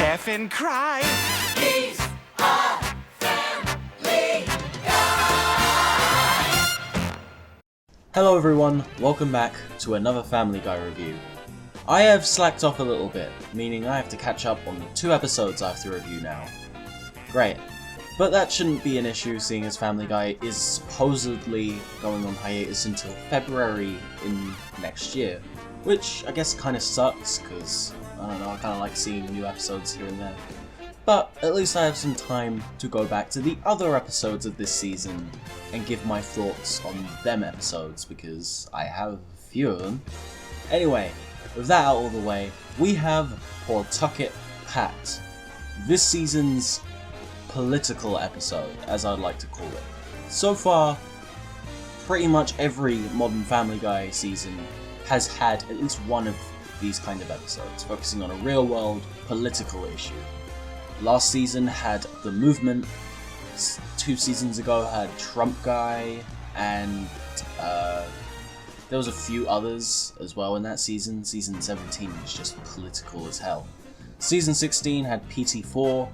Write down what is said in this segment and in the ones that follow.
laugh and cry. He's a family guy. Hello everyone, welcome back to another Family Guy review. I have slacked off a little bit, meaning I have to catch up on the 2 episodes I have to review now. Great. But that shouldn't be an issue, seeing as Family Guy is supposedly going on hiatus until February in next year. Which I guess kind of sucks, because, I don't know, I kind of like seeing new episodes here and there. But at least I have some time to go back to the other episodes of this season and give my thoughts on them episodes, because I have a few of them. Anyway, with that out of the way, we have Pawtucket Pat, this season's political episode, as I'd like to call it. So far, pretty much every modern Family Guy season has had at least one of these kind of episodes, focusing on a real-world political issue. Last season had The Movement, 2 seasons ago had Trump Guy, and there was a few others as well in that season. Season 17 was just political as hell. Season 16 had PT4,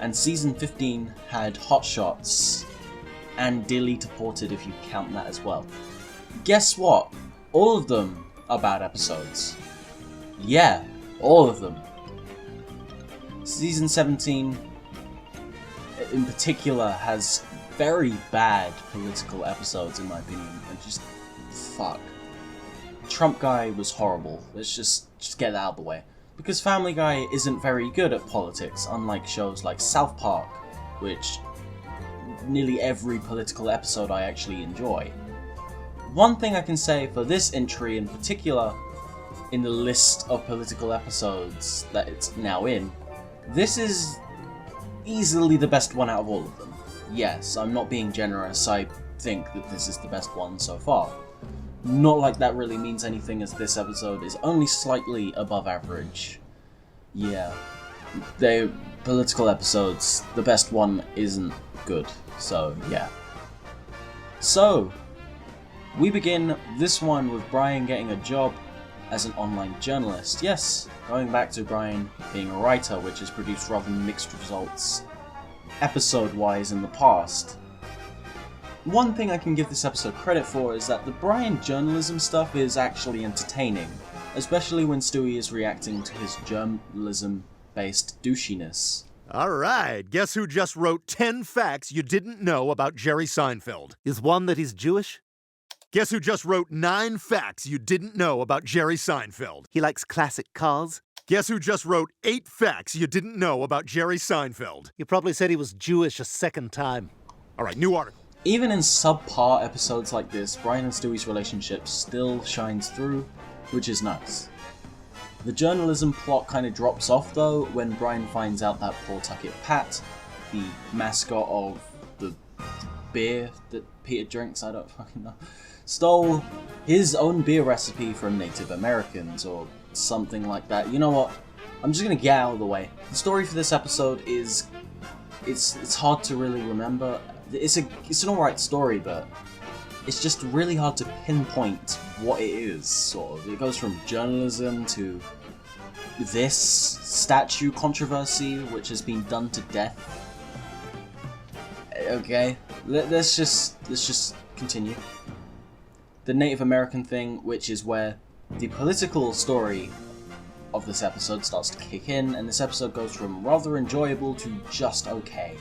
and Season 15 had Hot Shots, and Dilly Deported if you count that as well. Guess what? All of them are bad episodes. Yeah, all of them. Season 17 in particular has very bad political episodes in my opinion, and just fuck. Trump Guy was horrible. Let's just get that out of the way. Because Family Guy isn't very good at politics, unlike shows like South Park, which nearly every political episode I actually enjoy. One thing I can say for this entry in particular, in the list of political episodes that it's now in, this is easily the best one out of all of them. Yes, I'm not being generous, I think that this is the best one so far. Not like that really means anything, as this episode is only slightly above average. Yeah, the political episodes, the best one isn't good, so yeah. So, we begin this one with Brian getting a job as an online journalist. Yes, going back to Brian being a writer, which has produced rather mixed results episode-wise in the past. One thing I can give this episode credit for is that the Brian journalism stuff is actually entertaining, especially when Stewie is reacting to his journalism-based douchiness. Alright, guess who just wrote 10 facts you didn't know about Jerry Seinfeld? Is one that he's Jewish? Guess who just wrote 9 facts you didn't know about Jerry Seinfeld? He likes classic cars? Guess who just wrote 8 facts you didn't know about Jerry Seinfeld? You probably said he was Jewish a second time. Alright, new article. Even in subpar episodes like this, Brian and Stewie's relationship still shines through, which is nice. The journalism plot kind of drops off though when Brian finds out that Pawtucket Pat, the mascot of the beer that Peter drinks, I don't fucking know, stole his own beer recipe from Native Americans or something like that. You know what? I'm just gonna get out of the way. The story for this episode is it's hard to really remember. It's an alright story, but it's just really hard to pinpoint what it is, sort of. It goes from journalism to this statue controversy, which has been done to death. Okay, let's just continue. The Native American thing, which is where the political story of this episode starts to kick in, and this episode goes from rather enjoyable to just okay.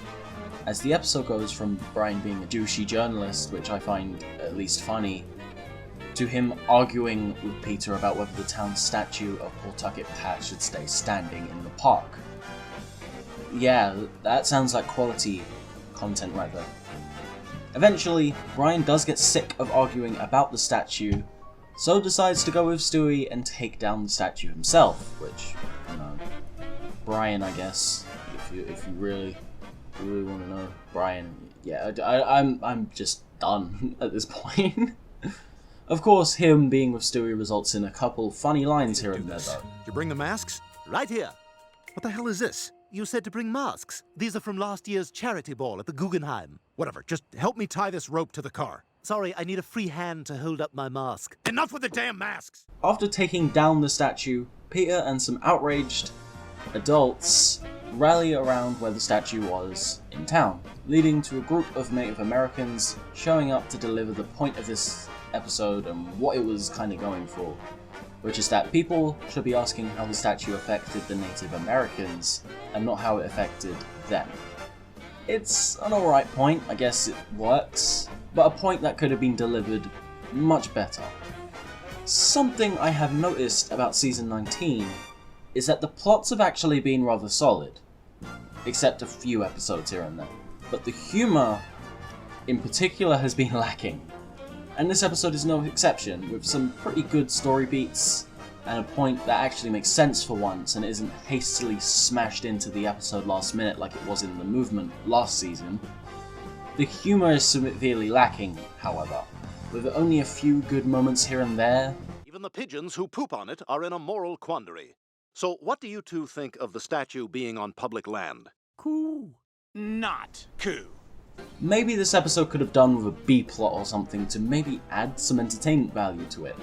As the episode goes from Brian being a douchey journalist, which I find at least funny, to him arguing with Peter about whether the town's statue of Pawtucket Pat should stay standing in the park. Yeah, that sounds like quality content right there. Eventually, Brian does get sick of arguing about the statue, so decides to go with Stewie and take down the statue himself, which, you know, Brian, I guess, if you really want to know, Brian, yeah, I'm just done at this point. Of course, him being with Stewie results in a couple funny lines here and there, though. Did you bring the masks? Right here. What the hell is this? You said to bring masks. These are from last year's charity ball at the Guggenheim. Whatever, just help me tie this rope to the car. Sorry, I need a free hand to hold up my mask. Enough with the damn masks! After taking down the statue, Peter and some outraged adults rally around where the statue was in town, leading to a group of Native Americans showing up to deliver the point of this episode and what it was kind of going for, which is that people should be asking how the statue affected the Native Americans and not how it affected them. It's an alright point, I guess it works, but a point that could have been delivered much better. Something I have noticed about Season 19 is that the plots have actually been rather solid, except a few episodes here and there, but the humour in particular has been lacking. And this episode is no exception, with some pretty good story beats and a point that actually makes sense for once and isn't hastily smashed into the episode last minute like it was in The Movement last season. The humour is severely lacking, however, with only a few good moments here and there. Even the pigeons who poop on it are in a moral quandary. So what do you two think of the statue being on public land? Cool. Not cool. Maybe this episode could have done with a B-plot or something to maybe add some entertainment value to it.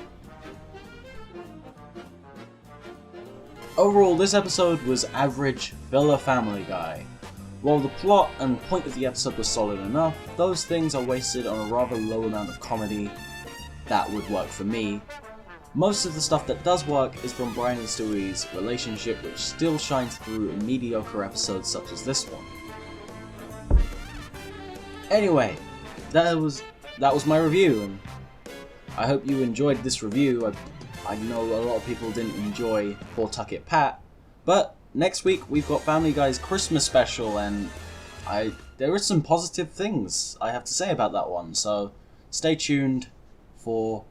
Overall, this episode was average filler Family Guy. While the plot and point of the episode was solid enough, those things are wasted on a rather low amount of comedy that would work for me. Most of the stuff that does work is from Brian and Stewie's relationship, which still shines through in mediocre episodes such as this one. Anyway, that was my review, and I hope you enjoyed this review. I know a lot of people didn't enjoy Pawtucket Pat, but next week we've got Family Guy's Christmas special, and there are some positive things I have to say about that one, so stay tuned for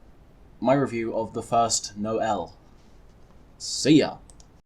my review of the first Noel. See ya!